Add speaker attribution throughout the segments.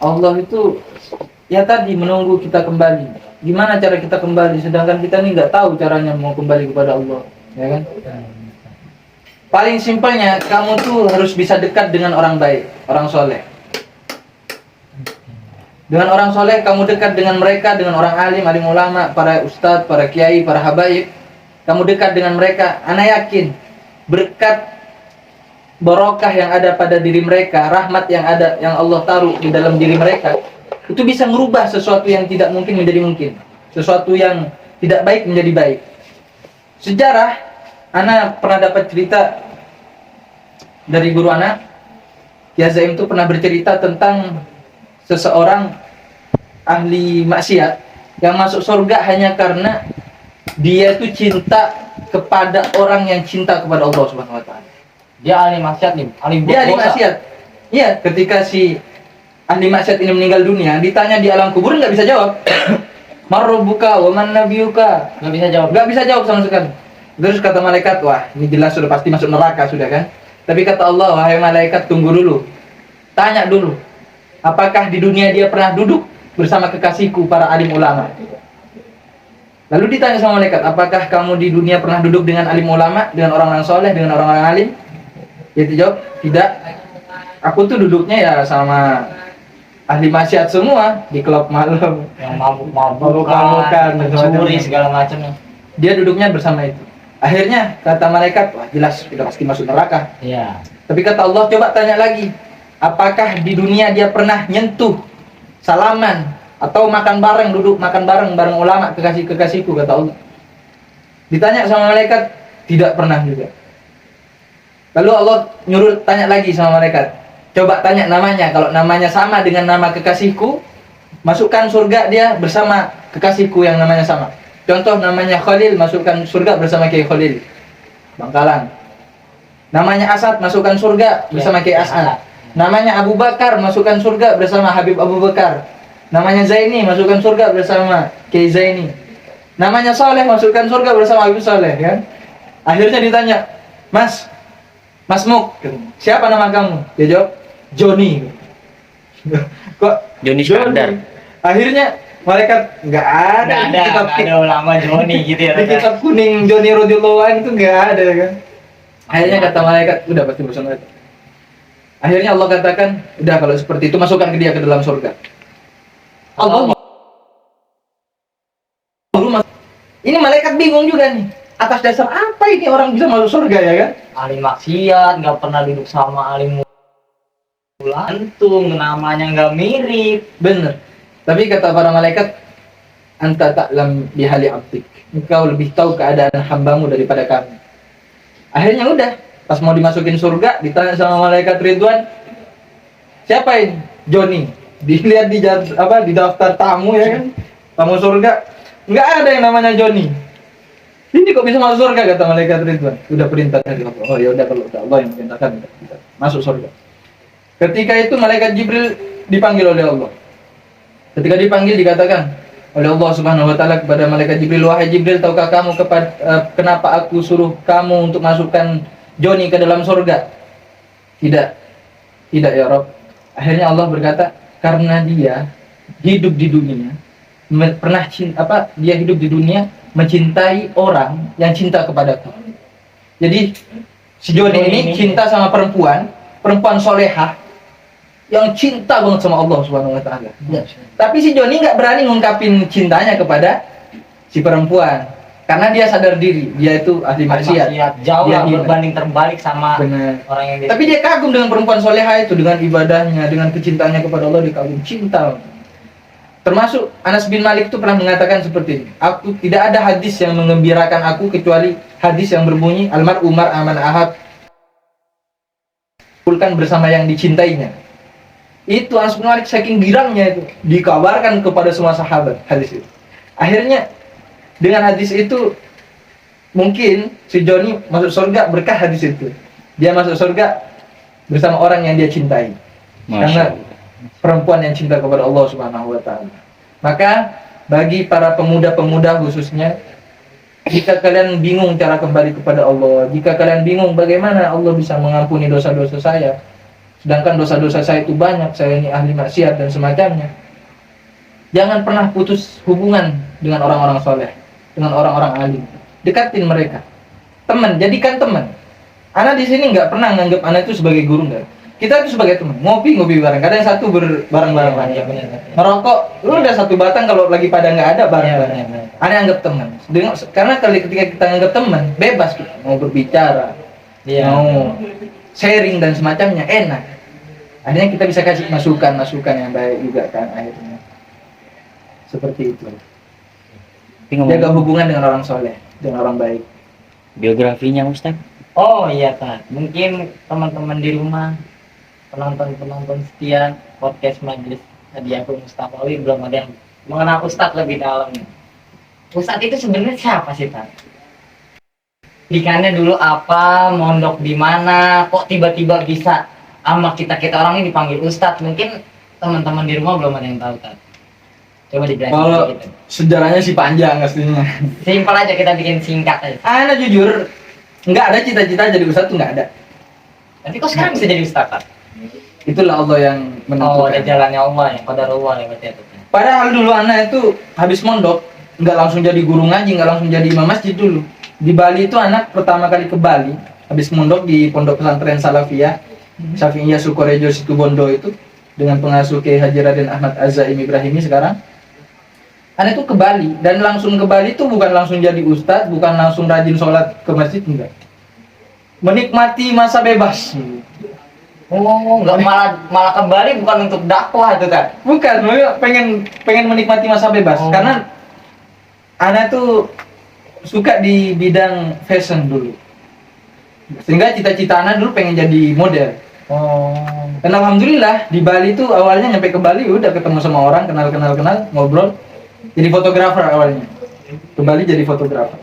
Speaker 1: Allah itu ya tadi menunggu kita kembali. Gimana cara kita kembali? Sedangkan kita nih nggak tahu caranya mau kembali kepada Allah, ya kan? Paling simpelnya, kamu tuh harus bisa dekat dengan orang baik, orang soleh. Dengan orang soleh, kamu dekat dengan mereka, dengan orang alim, alim ulama, para ustadz, para kiai, para habaib. Kamu dekat dengan mereka. Ana yakin berkat barokah yang ada pada diri mereka, rahmat yang ada, yang Allah taruh di dalam diri mereka, itu bisa merubah sesuatu yang tidak mungkin menjadi mungkin, sesuatu yang tidak baik menjadi baik. Sejarah, ana pernah dapat cerita dari guru ana, Kiai Zaim itu pernah bercerita tentang seseorang ahli maksiat yang masuk surga hanya karena dia itu cinta kepada orang yang cinta kepada Allah Subhanahu wa taala.
Speaker 2: Dia ahli maksiat nih,
Speaker 1: Dia ahli maksiat. Iya, ketika si ahli maksiat ini meninggal dunia, ditanya di alam kubur nggak bisa jawab. Marrobuka wa man nabiyuka. Nggak bisa jawab sama sekali. Terus kata malaikat, wah ini jelas sudah pasti masuk neraka sudah kan. Tapi kata Allah, wahai malaikat tunggu dulu. Tanya dulu, apakah di dunia dia pernah duduk bersama kekasihku para alim ulama? Lalu ditanya sama malaikat, apakah kamu di dunia pernah duduk dengan alim ulama, dengan orang-orang soleh, dengan orang-orang alim? Dia jawab, tidak. Aku tuh duduknya ya sama ahli maksiat semua di klub malam,
Speaker 2: yang mabuk-mabukan, mencuri segala macamnya.
Speaker 1: Dia duduknya bersama itu. Akhirnya kata malaikat, wah jelas sudah pasti masuk neraka.
Speaker 2: Iya.
Speaker 1: Tapi kata Allah, coba tanya lagi, apakah di dunia dia pernah nyentuh, salaman, atau makan bareng, duduk makan bareng ulama, kekasihku, kata Allah. Ditanya sama malaikat, tidak pernah juga. Lalu Allah nyuruh tanya lagi sama malaikat, coba tanya namanya, kalau namanya sama dengan nama kekasihku, masukkan surga dia bersama kekasihku yang namanya sama. Contoh namanya Khalil, masukkan surga bersama Kiai Khalil Bangkalan. Namanya Asad, masukkan surga bersama Kiai Asad. Namanya Abu Bakar, masukkan surga bersama Habib Abu Bakar. Namanya Zaini, masukkan surga bersama Kiai Zaini. Namanya Saleh, masukkan surga bersama Habib Saleh, kan? Akhirnya ditanya, Mas Muk, siapa nama kamu? Dia jawab, Joni. Kok
Speaker 3: Joni Skandar?
Speaker 1: Akhirnya malaikat nggak ada
Speaker 2: ulama Joni gitu ya.
Speaker 1: Di kitab kuning Joni radhiyallahu anhu itu nggak ada kan. Akhirnya kata malaikat, udah pasti bersama itu. Akhirnya Allah katakan, udah kalau seperti itu masukkan ke dia ke dalam surga. Allah. Ini malaikat bingung juga nih. Atas dasar apa ini orang bisa masuk surga ya kan?
Speaker 2: Ahli maksiat, nggak pernah duduk sama alim antum, namanya nggak mirip.
Speaker 1: Bener. Tapi kata para malaikat, anta ta'lam bihali abdik. Engkau lebih tahu keadaan hambamu daripada kami. Akhirnya udah, pas mau dimasukin surga, ditanya sama malaikat Ridwan, siapa ini? Joni. Dilihat di daftar tamu ya kan, tamu surga, nggak ada yang namanya Joni. Ini kok bisa masuk surga kata malaikat Ridwan. Udah perintah dari Allah. Oh ya udah kalau Allah yang perintahkan kita masuk surga. Ketika itu malaikat Jibril dipanggil oleh Allah. Ketika dipanggil dikatakan oleh Allah Subhanahu wa taala kepada malaikat Jibril, wahai Jibril, tahukah kamu kenapa aku suruh kamu untuk masukkan Joni ke dalam surga? Tidak ya Rabb. Akhirnya Allah berkata, karena dia hidup di dunia dia hidup di dunia mencintai orang yang cinta kepadaku. Jadi si Joni ini cinta sama perempuan solehah yang cinta banget sama Allah Subhanahu wa taala. Tapi si Joni nggak berani ngungkapin cintanya kepada si perempuan karena dia sadar diri, dia itu ahli maksiat.
Speaker 2: Jauh lah berbanding terbalik sama orang yang dia.
Speaker 1: Tapi dia kagum dengan perempuan solehah itu, dengan ibadahnya, dengan kecintaannya kepada Allah, dia kagum cinta. Termasuk Anas bin Malik itu pernah mengatakan seperti ini, aku tidak ada hadis yang mengembirakan aku kecuali hadis yang berbunyi almar'u mar'a man ahab, bersama yang dicintainya. Itu Anas bin Malik saking girangnya itu dikabarkan kepada semua sahabat hadis itu. Akhirnya dengan hadis itu mungkin si Joni masuk surga berkah hadis itu. Dia masuk surga bersama orang yang dia cintai. Karena perempuan yang cinta kepada Allah Subhanahu wa taala. Maka bagi para pemuda-pemuda khususnya, jika kalian bingung cara kembali kepada Allah, jika kalian bingung bagaimana Allah bisa mengampuni dosa-dosa saya, sedangkan dosa-dosa saya itu banyak, saya ini ahli maksiat dan semacamnya. Jangan pernah putus hubungan dengan orang-orang soleh, dengan orang-orang alim. Dekatin mereka. Teman, jadikan teman. Ana di sini nggak pernah nganggap Ana itu sebagai guru, nggak. Kita itu sebagai teman, ngopi bareng. Kadang satu bareng-bareng.
Speaker 2: Iya, benar.
Speaker 1: Ngerokok, lu udah satu batang, kalau lagi pada nggak ada bareng-bareng. Ana anggap teman. Karena ketika kita anggap teman, bebas kita mau berbicara, mau sharing dan semacamnya, enak. Akhirnya kita bisa kasih masukan yang baik juga kan akhirnya. Seperti itu. Jaga hubungan dengan orang soleh, dengan orang baik.
Speaker 3: Biografinya Ustaz.
Speaker 2: Oh iya Tad, mungkin teman-teman di rumah, penonton setia podcast Majelis Hadiahku Mustafawi belum ada yang mengenal Ustadz lebih dalam. Ustadz itu sebenarnya siapa sih Tad? Pendidikannya dulu apa, mondok di mana, kok tiba-tiba bisa sama kita orang ini dipanggil Ustadz? Mungkin teman-teman di rumah belum ada yang tahu Tad. Coba dijelasin
Speaker 1: Kalau
Speaker 2: gitu.
Speaker 1: sejarahnya sih panjang aslinya.
Speaker 2: Simpel aja, kita bikin singkat aja.
Speaker 1: Ana jujur nggak ada cita-cita jadi ustadz tuh nggak ada.
Speaker 2: Tapi kok sekarang bisa jadi Ustadz Tad?
Speaker 1: Itulah Allah yang
Speaker 2: Oh, ada
Speaker 1: menentukan.
Speaker 2: jalannya Allah ya, qadarullah ya berarti itu.
Speaker 1: Padahal dulu Ana itu habis mondok nggak langsung jadi guru ngaji, nggak langsung jadi imam masjid dulu. Di Bali itu anak pertama kali ke Bali habis mondok di pondok pesantren Salafiyah Syafi'iyah Sukorejo Situbondo itu dengan pengasuh Kiai Haji Raden Ahmad Azaim Ibrahimi sekarang. Ana itu ke Bali dan langsung ke Bali itu bukan langsung jadi ustadz, bukan langsung rajin sholat ke masjid, enggak. Menikmati masa bebas.
Speaker 2: Oh, nggak malah kembali bukan untuk dakwah itu kan?
Speaker 1: Bukan, pengen menikmati masa bebas.
Speaker 2: Oh.
Speaker 1: Karena Ana tuh suka di bidang fashion dulu. Sehingga cita-cita Ana dulu pengen jadi model.
Speaker 2: Oh,
Speaker 1: Dan alhamdulillah di Bali tuh awalnya nyampe ke Bali udah ketemu sama orang, kenal, ngobrol. Jadi fotografer awalnya. Kembali jadi fotografer.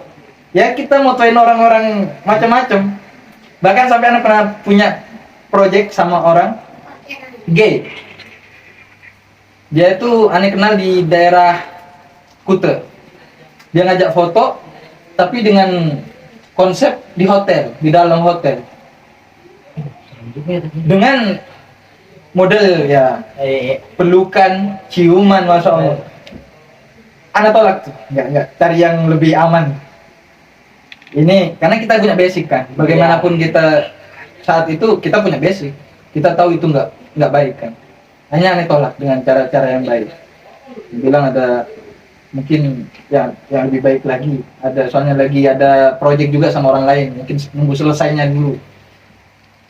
Speaker 1: Ya kita motoin orang-orang macam-macam. Bahkan sampai Ana pernah punya project sama orang gay. Dia itu Ana kenal di daerah Kute. Dia ngajak foto tapi dengan konsep di hotel, di dalam hotel. Dengan model ya pelukan, ciuman, masya Allah. Ana tolak tuh, nggak cari yang lebih aman. Ini karena kita punya basic kan. Bagaimanapun kita saat itu kita punya basic, kita tahu itu nggak baik kan. Hanya Ana tolak dengan cara-cara yang baik. Bilang ada mungkin yang lebih baik lagi. Soalnya lagi ada project juga sama orang lain. Mungkin nunggu selesainya dulu.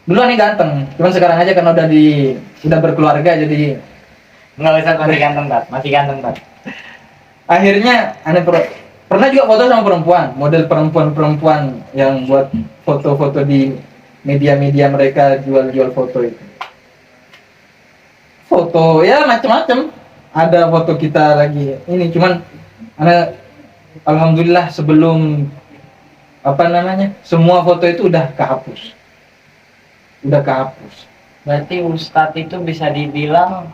Speaker 1: Dulu Ana ganteng, cuman sekarang aja karena udah berkeluarga jadi
Speaker 2: nggak usah masih ganteng Tad, masih ganteng Tad.
Speaker 1: akhirnya Ana pernah juga foto sama perempuan, model perempuan yang buat foto-foto di media-media mereka jual-jual foto itu. Foto ya macam-macam. Ada foto kita lagi ini, cuman Ana alhamdulillah sebelum semua foto itu udah kehapus.
Speaker 2: Berarti Ustadz itu bisa dibilang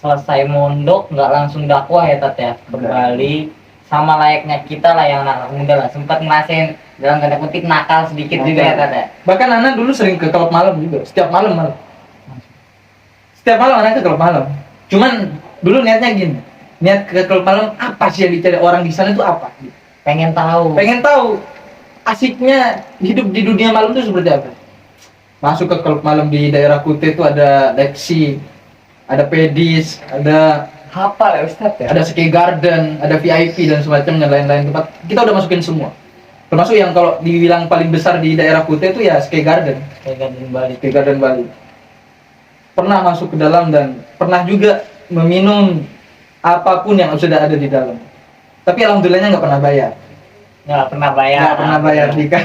Speaker 2: selesai mondok nggak langsung dakwah ya Tat ya, kembali sama layaknya kita lah yang anak muda lah, sempat ngerasain dalam tanda kutip nakal sedikit juga ya Tat ya.
Speaker 1: Bahkan Ana dulu sering ke klub malam juga, setiap malam Ana ke klub malam. Cuman dulu niatnya gini, niat ke klub malam apa sih yang dicari orang di sana itu apa?
Speaker 2: Pengen tahu
Speaker 1: Asiknya hidup di dunia malam itu seperti apa. Masuk ke klub malam di daerah Kute itu ada Lexi, ada Pedis, ada
Speaker 2: hafal ya Ustadz ya.
Speaker 1: ada Ski Garden, ada VIP dan semacamnya lain-lain tempat. Kita udah masukin semua. Termasuk yang kalau dibilang paling besar di daerah Kute itu ya Ski Garden. Ski Garden Bali. Pernah masuk ke dalam dan pernah juga meminum apapun yang sudah ada di dalam. Tapi alhamdulillahnya nggak pernah bayar.
Speaker 2: Nggak pernah bayar
Speaker 1: Dika.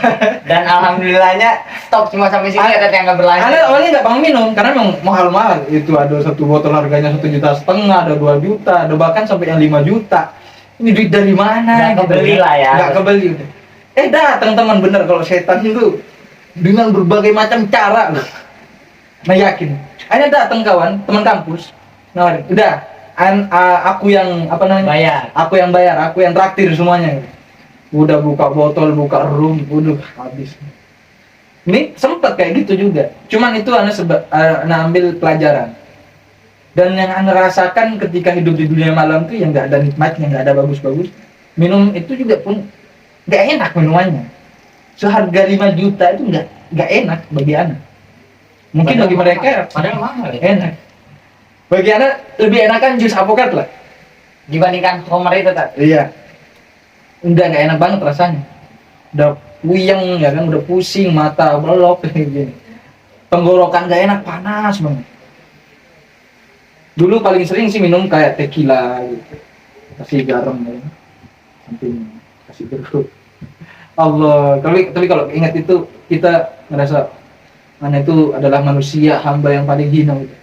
Speaker 2: dan alhamdulillahnya stop cuma sampai sini ya Tat yang nggak berlanjut.
Speaker 1: Ana awalnya nggak mau minum karena memang mahal-mahal. Itu ada satu botol harganya 1,5 juta, ada 2 juta, ada bahkan sampai yang 5 juta. Ini duit dari mana?
Speaker 2: Nggak kebeli lah ya.
Speaker 1: Nggak kebeli. Datang teman bener kalau setan itu dengan berbagai macam cara loh. Nah yakin. Akhirnya datang kawan, teman kampus. Nawarin, udah. Aku yang
Speaker 2: Bayar.
Speaker 1: Aku yang bayar, aku yang traktir semuanya. Udah buka botol, buka room, udah habis. Ini sempat kayak gitu juga. Cuman itu ana ambil pelajaran. Dan yang ana rasakan ketika hidup di dunia malam tuh yang nggak ada nikmatnya, nggak ada bagus-bagus. Minum itu juga pun nggak enak minumannya. Seharga 5 juta itu nggak enak bagi ana. Mungkin
Speaker 2: Padahal
Speaker 1: bagi mereka
Speaker 2: padahal mahal ya.
Speaker 1: enak. Bagi ana lebih enakan jus alpukat lah.
Speaker 2: Dibandingkan Homer itu tak.
Speaker 1: Iya. Nggak enak banget rasanya. Udah puyeng ya kan, udah pusing, mata belok kayak gini. Tenggorokan nggak enak, panas banget. Dulu paling sering sih minum kayak tequila gitu. Kasih garam ya. Sampai kasih jeruk. Allah, tapi kalau ingat itu kita ngerasa mana itu adalah manusia hamba yang paling hina gitu.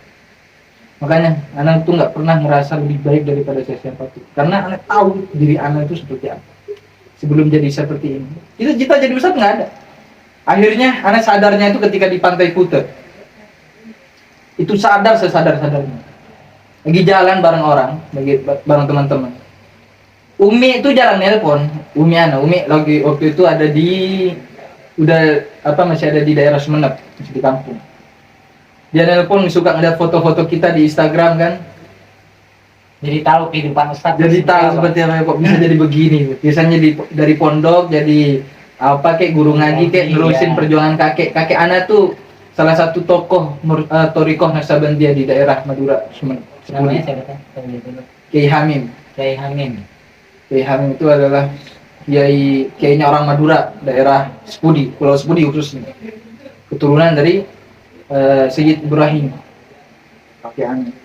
Speaker 1: Makanya anak tuh nggak pernah ngerasa lebih baik daripada siapa tuh, karena anak tahu diri anak itu seperti apa sebelum jadi seperti ini. Kita jadi ustadz nggak ada. Akhirnya anak sadarnya itu ketika di Pantai Kuta. Itu sesadar-sadarnya. Lagi jalan bareng orang, bareng teman-teman. Umi itu jarang nelpon. Umi lagi waktu itu ada masih ada di daerah Sumeneb, masih di kampung. Dia nelpon suka ngeliat foto-foto kita di Instagram kan.
Speaker 2: Jadi tahu kehidupan Ustadz.
Speaker 1: Jadi tahu seperti apa kok bisa jadi begini. Biasanya dari pondok jadi apa kayak guru ngaji kayak nerusin perjuangan kakek anak tuh salah satu tokoh Torikoh Naksabandia di daerah Madura Sumeneb.
Speaker 2: Namanya siapa?
Speaker 1: Kiai Hamim.
Speaker 2: Kiai Hamim.
Speaker 1: Kiai Hamim itu adalah kiainya orang Madura, daerah Sepudi, Pulau Sepudi khususnya. Keturunan dari Sayyid Ibrahim. Kakek Hamim.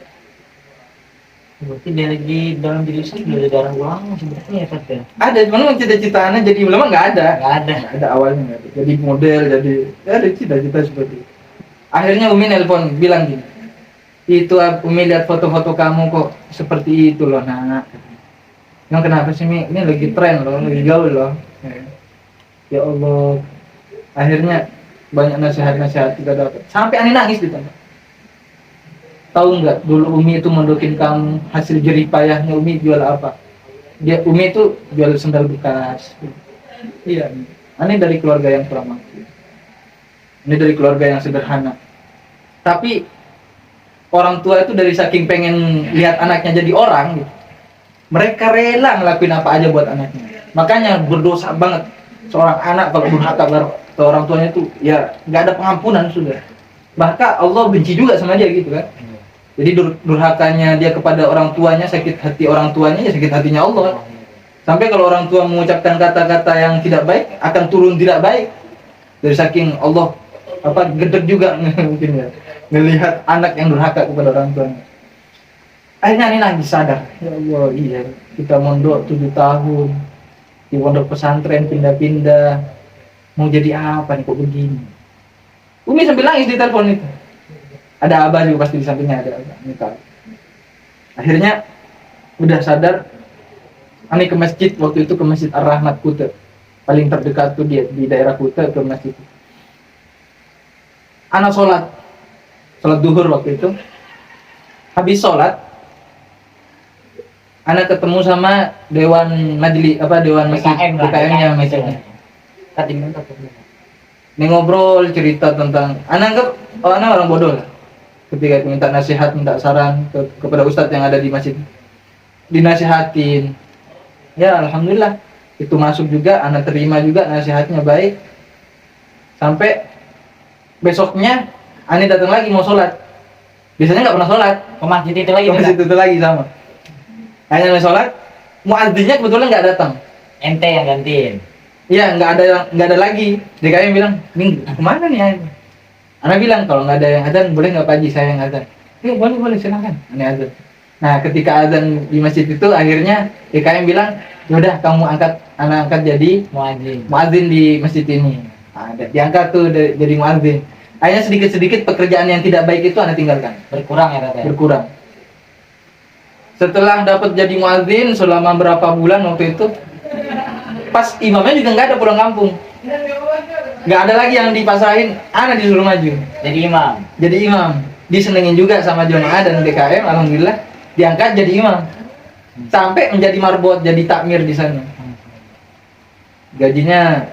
Speaker 2: Berarti dia lagi dalam diri saya udah ada darah ulama sebenarnya ya Ustaz ya?
Speaker 1: Ada, cuma cita-citaannya jadi ulama nggak ada.
Speaker 2: Nggak ada.
Speaker 1: Nggak ada awalnya nggak ada. Jadi model, ada cita-cita seperti itu. Akhirnya Umi nelpon bilang gini, itu Umi lihat foto-foto kamu kok seperti itu loh nak. Yang kenapa sih Mi? Ini lagi tren loh, lagi gaul loh. Ya Allah. Akhirnya banyak nasihat-nasihat kita dapat. Sampai Ani nangis di tempat. Tahu nggak dulu Umi itu mondokin kamu, hasil jeripayahnya Umi jual apa? Umi itu jual sendal bekas. Iya. Ani dari keluarga yang kurang mampu. Ini dari keluarga yang sederhana. Tapi orang tua itu dari saking pengen lihat anaknya jadi orang gitu, mereka rela ngelakuin apa aja buat anaknya. Makanya berdosa banget seorang anak kalau durhaka ke orang tuanya itu ya nggak ada pengampunan sudah. Bahkan Allah benci juga sama dia gitu kan. Jadi durhakanya dia kepada orang tuanya, sakit hati orang tuanya, ya sakit hatinya Allah. Sampai kalau orang tua mengucapkan kata-kata yang tidak baik, akan turun tidak baik. Dari saking Allah gedeg juga mungkin ya, melihat anak yang durhaka kepada orang tuanya. Akhirnya ini nangis sadar. Ya Allah, iya kita mondok 7 tahun di pondok pesantren pindah-pindah, mau jadi apa nih kok begini? Umi sambil nangis di telepon itu. Ada abah juga pasti di sampingnya ada abah. Akhirnya udah sadar, Ani ke masjid waktu itu, ke Masjid Ar-Rahmat Kuta. Paling terdekat tuh dia di daerah Kuta ke masjid. Ana sholat duhur waktu itu. Habis sholat, Ana ketemu sama dewan masjid BKM-nya masjidnya.
Speaker 2: Tadi minta tuh.
Speaker 1: Ini ngobrol cerita tentang Ana anggap Ana orang bodoh lah. Ketika minta nasihat, minta saran kepada ustadz yang ada di masjid, dinasihatin. Ya alhamdulillah itu masuk juga, Ana terima juga nasihatnya baik. Sampai besoknya Ani datang lagi mau sholat. Biasanya nggak pernah sholat.
Speaker 2: Ke masjid itu lagi.
Speaker 1: Ke masjid itu lagi sama. Hanya mau sholat, muadzinnya kebetulan nggak datang.
Speaker 2: Ente yang gantiin.
Speaker 1: Iya, nggak ada lagi. DKM bilang, "Minggu kemana nih Ani?" Ana bilang kalau nggak ada yang azan, boleh nggak Pak Haji saya yang azan? Boleh silakan. Ani azan. Nah ketika azan di masjid itu akhirnya DKM bilang, yaudah kamu Ana angkat jadi muadzin di masjid ini. Nah, diangkat tuh jadi muadzin. Akhirnya sedikit-sedikit pekerjaan yang tidak baik itu Ana tinggalkan.
Speaker 2: Berkurang ya Tete?
Speaker 1: Berkurang. Setelah dapat jadi muadzin selama berapa bulan waktu itu, pas imamnya juga nggak ada pulang kampung. Nggak ada lagi yang dipasrahin, Ana disuruh maju. Jadi imam. Disenengin juga sama jemaah dan DKM, alhamdulillah diangkat jadi imam. Sampai menjadi marbot, jadi takmir di sana. Gajinya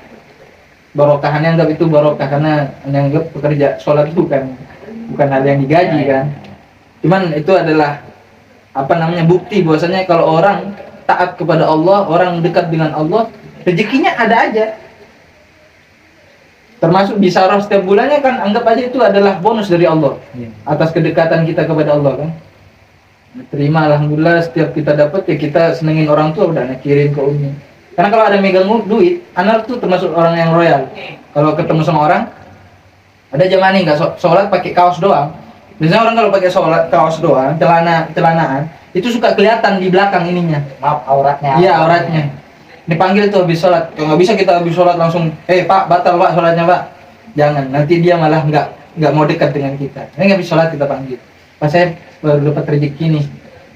Speaker 1: barokahannya anggap itu barokah karena anggap pekerja sholat itu bukan hal yang digaji kan. Cuman itu adalah apa namanya bukti bahwasanya kalau orang taat kepada Allah, orang dekat dengan Allah, rezekinya ada aja. Termasuk bisyarah setiap bulannya kan anggap aja itu adalah bonus dari Allah atas kedekatan kita kepada Allah kan. Terima alhamdulillah setiap kita dapat ya kita senengin orang tua udah anak kirim ke Umi. Karena kalau ada megang duit, anak tuh termasuk orang yang royal. Kalau ketemu sama orang, ada zaman nih nggak sholat pakai kaos doang. Biasanya orang kalau pakai sholat kaos doang, celanaan itu suka kelihatan di belakang ininya.
Speaker 2: Maaf auratnya.
Speaker 1: Iya auratnya. Dipanggil tuh habis sholat. Kalau nggak bisa kita habis sholat langsung, Pak batal Pak sholatnya Pak. Jangan, nanti dia malah nggak mau dekat dengan kita. Ini habis sholat kita panggil. Pas saya baru dapat rezeki nih,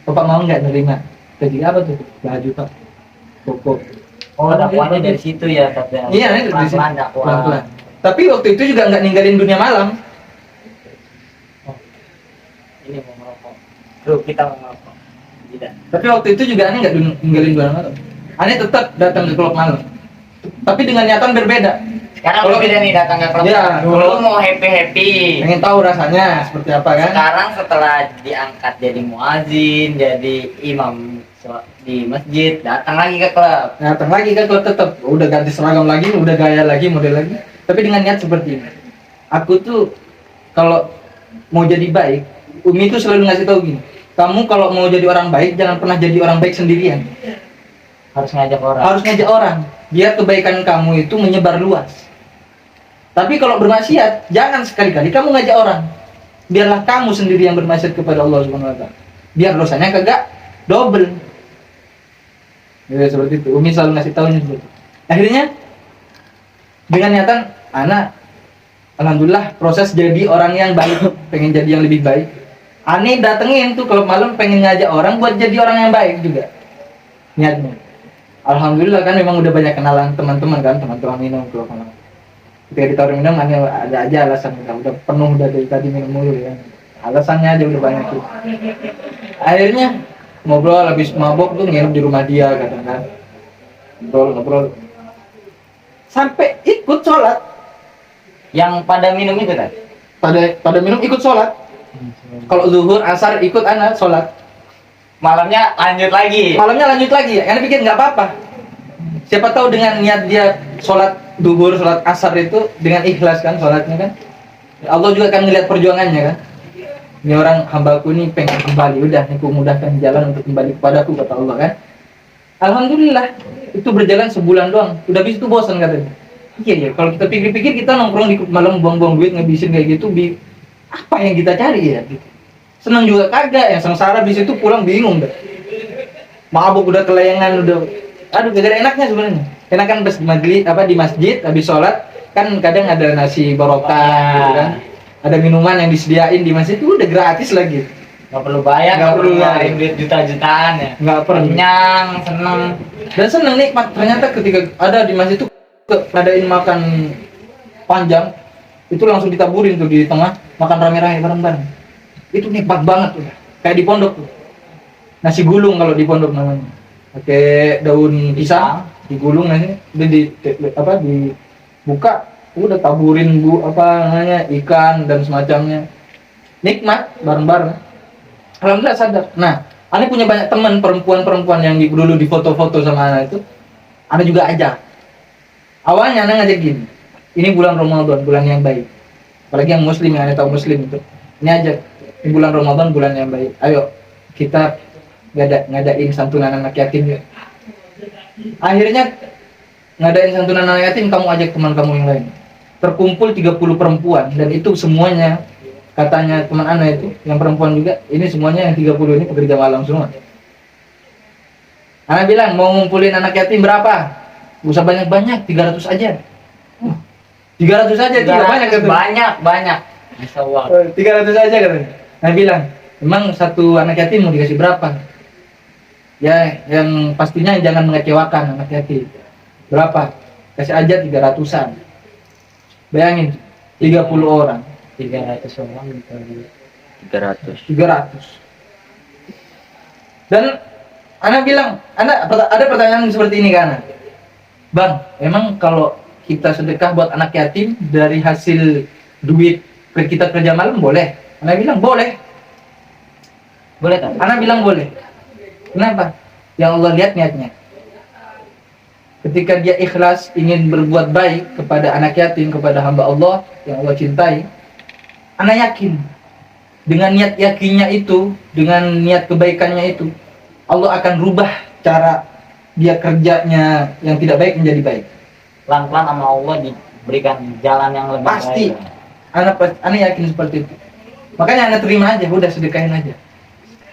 Speaker 1: Bapak mau nggak nerima? Rezeki apa tuh? Baju Pak. Koko.
Speaker 2: Oh, dakwahnya dari situ ya katanya.
Speaker 1: Iya, ini dari situ.
Speaker 2: Pelan-pelan dakwah.
Speaker 1: Pelan-pelan. Tapi waktu itu juga nggak ninggalin dunia malam.
Speaker 2: Ini mau merokok. Bro, kita mau merokok. Tidak.
Speaker 1: Tapi waktu itu juga aneh nggak ninggalin dunia malam. Aneh tetap datang ke klub malam. Tapi dengan niatan berbeda.
Speaker 2: Sekarang
Speaker 1: Kalau-
Speaker 2: beda nih datang ke klub.
Speaker 1: Iya,
Speaker 2: Dulu
Speaker 1: kalau-
Speaker 2: mau happy.
Speaker 1: Pengen tahu rasanya seperti apa kan?
Speaker 2: Sekarang setelah diangkat jadi muazin, jadi imam di masjid, datang lagi ke klub.
Speaker 1: Datang lagi ke klub tetap. Udah ganti seragam lagi, udah gaya lagi, model lagi. Tapi dengan niat seperti ini. Aku tuh kalau mau jadi baik, Umi tuh selalu ngasih tahu gini. Kamu kalau mau jadi orang baik, jangan pernah jadi orang baik sendirian.
Speaker 2: Harus ngajak orang.
Speaker 1: Harus ngajak orang. Biar kebaikan kamu itu menyebar luas. Tapi kalau bermaksiat, jangan sekali-kali kamu ngajak orang. Biarlah kamu sendiri yang bermaksiat kepada Allah Subhanahu wa taala. Biar dosanya kagak double. Ya seperti itu. Umi selalu ngasih tahunya seperti itu. Akhirnya dengan niatan anak alhamdulillah proses jadi orang yang baik, pengen jadi yang lebih baik. Ani datengin tuh kalau malam pengen ngajak orang buat jadi orang yang baik juga. Niatnya. Alhamdulillah kan memang udah banyak kenalan teman-teman kan, teman-teman minum kalau malam. Ketika ditawarin minum, ada aja alasan udah penuh udah dari tadi minum mulu ya. Alasannya aja udah banyak tuh. Akhirnya ngobrol habis mabok tuh nginep di rumah dia kadang kan. Ngobrol. Sampai ikut sholat.
Speaker 2: Yang pada minum itu kan?
Speaker 1: Pada minum ikut sholat. Kalau zuhur, asar ikut anak sholat.
Speaker 2: Malamnya lanjut lagi.
Speaker 1: Malamnya lanjut lagi. Yang pikir nggak apa-apa. Siapa tahu dengan niat dia sholat zuhur, sholat asar itu dengan ikhlas kan sholatnya kan. Allah juga akan melihat perjuangannya kan. Ini orang hambaku ini pengen kembali, udah aku mudahkan jalan untuk kembali kepadaku kata Allah kan. Alhamdulillah itu berjalan sebulan doang. Udah habis itu bosan katanya. Iya ya, kalau kita pikir-pikir kita nongkrong di malam buang-buang duit ngabisin kayak gitu, apa yang kita cari ya? Gitu. Senang juga kagak, yang sengsara di situ pulang bingung deh. Mabuk udah kelayangan udah, aduh gak ada enaknya sebenarnya. Enakan di masjid habis sholat kan kadang ada nasi barokah gitu kan. Ada minuman yang disediain di masjid itu udah gratis lagi.
Speaker 2: Nggak perlu bayar,
Speaker 1: Nggak perlu
Speaker 2: ngeluarin duit juta-jutaan ya.
Speaker 1: Nggak perlu.
Speaker 2: Kenyang, seneng.
Speaker 1: Dan seneng nikmat ternyata ketika ada di masjid itu ngadain makan panjang itu langsung ditaburin tuh di tengah makan rame-rame bareng-bareng. Itu nikmat banget tuh, kayak di pondok tuh. Nasi gulung kalau di pondok namanya. Pakai daun pisang digulung nasi, udah dibuka, udah taburin ikan dan semacamnya. Nikmat bareng-bareng. Alhamdulillah sadar. Nah, Ane punya banyak teman perempuan-perempuan yang dulu di foto-foto sama Ane itu. Ane juga ajak. Awalnya Ane ngajak gini. Ini bulan Ramadan, bulan yang baik. Apalagi yang muslim, yang Ane tahu muslim itu. Ini ajak. Ini bulan Ramadan, bulan yang baik. Ayo kita ngadain santunan anak yatim yuk. Akhirnya ngadain santunan anak yatim, kamu ajak teman kamu yang lain. Terkumpul 30 perempuan dan itu semuanya katanya teman Ana itu yang perempuan juga, ini semuanya yang 30 ini pekerja malam semua. Ana bilang mau ngumpulin anak yatim berapa? Gak usah banyak-banyak, 300 aja. 300 aja, tidak banyak katanya.
Speaker 2: Banyak. Bisa uang.
Speaker 1: 300 aja katanya. Ana bilang, emang satu anak yatim mau dikasih berapa? Ya, yang pastinya jangan mengecewakan anak yatim. Berapa? Kasih aja 300-an. Bayangin, 30 orang.
Speaker 2: 300 orang gitu.
Speaker 3: 300.
Speaker 1: Dan Ana bilang, ada pertanyaan seperti ini kan, Bang, emang kalau kita sedekah buat anak yatim dari hasil duit kita kerja malam boleh? Ana bilang boleh.
Speaker 2: Boleh tak?
Speaker 1: Ana bilang boleh. Kenapa? Yang Allah lihat niatnya. Ketika dia ikhlas ingin berbuat baik kepada anak yatim, kepada hamba Allah yang Allah cintai, ana yakin dengan niat yakinnya itu, dengan niat kebaikannya itu, Allah akan rubah cara dia kerjanya yang tidak baik menjadi baik.
Speaker 2: Pelan-pelan sama Allah diberikan jalan yang lebih
Speaker 1: Pasti.
Speaker 2: baik.
Speaker 1: Ana yakin seperti itu. Makanya ana terima aja, udah sedekahin aja.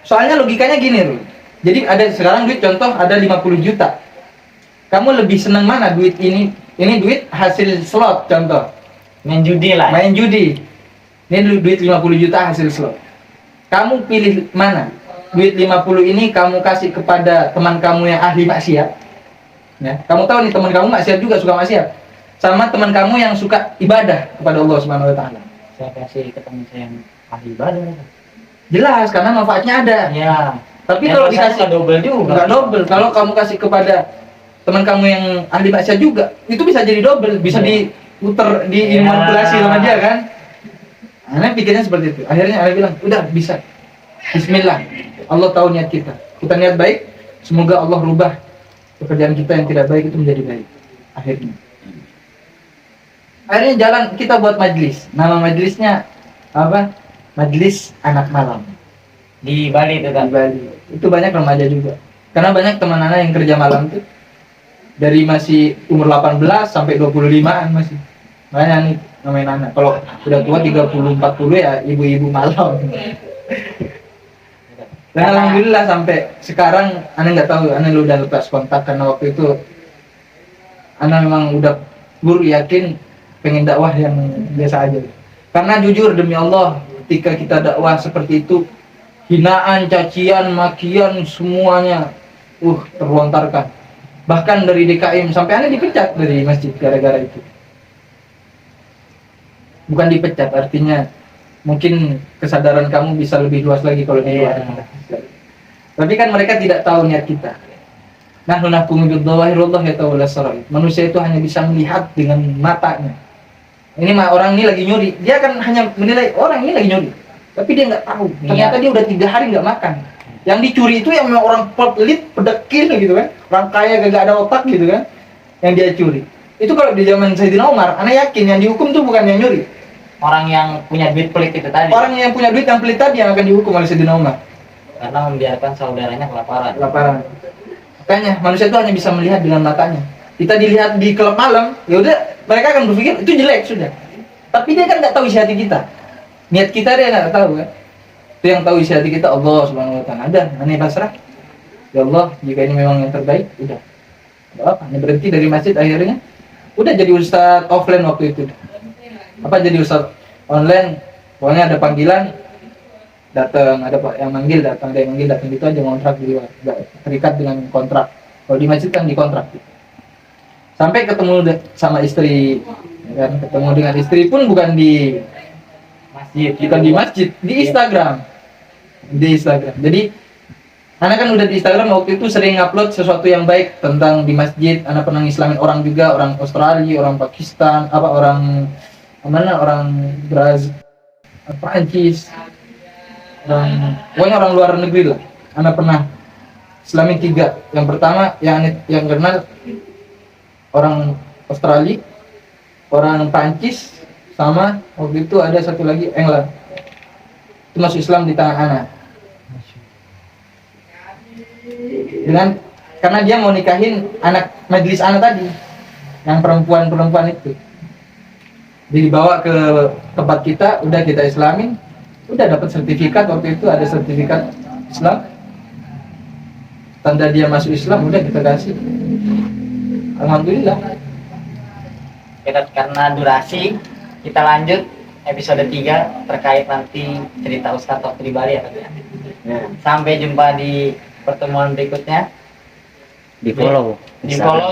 Speaker 1: Soalnya logikanya gini, Rul. Jadi ada sekarang duit contoh ada 50 juta. Kamu lebih senang mana duit ini? Ini duit hasil slot contoh.
Speaker 2: Main judi lah.
Speaker 1: Main judi. Ini duit 50 juta hasil slot. Kamu pilih mana? Duit 50 ini kamu kasih kepada teman kamu yang ahli maksiat. Ya, kamu tahu nih teman kamu maksiat juga, suka maksiat. Sama teman kamu yang suka ibadah kepada Allah Subhanahu wa taala.
Speaker 2: Saya kasih ke teman saya yang ahli ibadah.
Speaker 1: Jelas karena manfaatnya ada.
Speaker 2: Ya.
Speaker 1: Tapi
Speaker 2: Ya,
Speaker 1: kalau
Speaker 2: dosanya
Speaker 1: dikasih
Speaker 2: nggak double juga.
Speaker 1: nggak double. Kalau kamu kasih kepada teman kamu yang ahli maksiat juga, itu bisa jadi double, bisa diputer, dimanipulasi sama dia kan. Ana pikirnya seperti itu. Akhirnya Ana bilang, udah bisa. Bismillah. Allah tahu niat kita. Kita niat baik, semoga Allah rubah pekerjaan kita yang tidak baik itu menjadi baik. Akhirnya jalan kita buat majlis. Nama majlisnya apa? Majlis anak malam.
Speaker 2: Di Bali itu
Speaker 1: Di
Speaker 2: kan.
Speaker 1: Bali. Itu banyak remaja juga. Karena banyak teman anak yang kerja malam tuh dari masih umur 18 sampai 25-an masih. Banyak nih namanya anak. Kalau udah tua 30 40 ya ibu-ibu malam. Dan alhamdulillah sampai sekarang ana nggak tahu, ana udah lepas kontak karena waktu itu ana memang udah yakin pengen dakwah yang biasa aja. Karena jujur demi Allah, ketika kita dakwah seperti itu, hinaan, cacian, makian semuanya terlontarkan. Bahkan dari DKM sampai ana dipecat dari masjid gara-gara itu. Bukan dipecat, artinya mungkin kesadaran kamu bisa lebih luas lagi kalau di luar. Tapi kan mereka tidak tahu niat kita. Nahnu nahkumu bidzawahirullah yatawalla sarair. Manusia itu hanya bisa melihat dengan matanya. Ini mah orang ini lagi nyuri, dia kan hanya menilai orang ini lagi nyuri. Tapi dia nggak tahu. Ternyata dia udah 3 hari nggak makan. Yang dicuri itu yang memang orang pelit, pedekil gitu kan. Orang kaya gak ada otak gitu kan. Yang dia curi. Itu kalau di zaman Sayyidina Umar, ana yakin yang dihukum tuh bukan yang nyuri.
Speaker 2: Orang yang punya duit pelit itu tadi.
Speaker 1: Orang yang punya duit yang pelit tadi yang akan dihukum oleh Sayyidina Umar.
Speaker 2: Karena membiarkan saudaranya kelaparan.
Speaker 1: Kelaparan. Makanya manusia itu hanya bisa melihat dengan matanya. Kita dilihat di klub malam, ya udah mereka akan berpikir itu jelek sudah. Tapi dia kan nggak tahu isi hati kita. Niat kita dia nggak tahu kan. Itu yang tahu isi hati kita Allah Subhanahu wa taala. Ada, aneh pasrah. Ya Allah, jika ini memang yang terbaik, udah. Enggak apa, hanya berhenti dari masjid akhirnya. Udah jadi ustaz offline waktu itu. Apa jadi ustaz online? Pokoknya ada panggilan datang, ada Pak yang manggil datang, ada yang manggil datang, gitu aja ngontrak di luar. Enggak terikat dengan kontrak. Kalau di masjid kan dikontrak gitu. Sampai ketemu sama istri, kan ketemu dengan istri pun bukan di
Speaker 2: Masjid.
Speaker 1: bukan di masjid, di Instagram. Di Instagram. Jadi anak kan udah di Instagram waktu itu sering upload sesuatu yang baik tentang di masjid. Anak pernah ngislamin orang juga, orang Australia, orang Pakistan, orang Brazil, Prancis, pokoknya orang luar negeri lah. Anak pernah islamin 3. Yang pertama yang kenal orang Australia, orang Prancis, sama waktu itu ada satu lagi England. Itu masuk Islam di tangan anak. Karena dia mau nikahin anak majelis anak tadi, yang perempuan itu. Jadi dibawa ke tempat kita, udah kita islamin, udah dapat sertifikat. Waktu itu ada sertifikat Islam, tanda dia masuk Islam, udah kita kasih. Alhamdulillah.
Speaker 2: Karena durasi, kita lanjut episode 3 terkait nanti cerita Ustadz waktu di Bali ya. Sampai jumpa di pertemuan berikutnya.
Speaker 3: Di follow.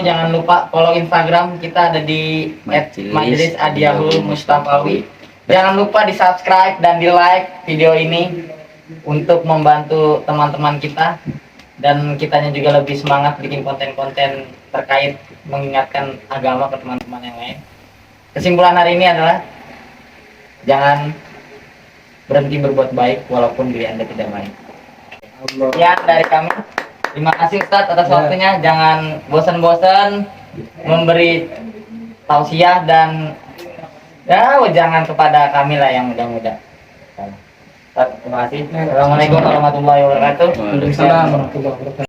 Speaker 2: Jangan lupa follow Instagram kita, ada di @Majelis Adiyahul Mustafawi. Jangan lupa di subscribe dan di like video ini untuk membantu teman-teman kita dan kitanya juga lebih semangat bikin konten-konten terkait mengingatkan agama ke teman-teman yang lain. Kesimpulan hari ini adalah jangan berhenti berbuat baik walaupun diri Anda tidak baik. Ya, dari kami. Terima kasih Ustadz atas waktunya. Jangan bosan-bosan memberi tausiah dan ya jangan kepada kami lah yang muda-muda. Ustadz, terima kasih. Assalamualaikum warahmatullahi wabarakatuh.
Speaker 1: Waalaikumsalam warahmatullahi wabarakatuh.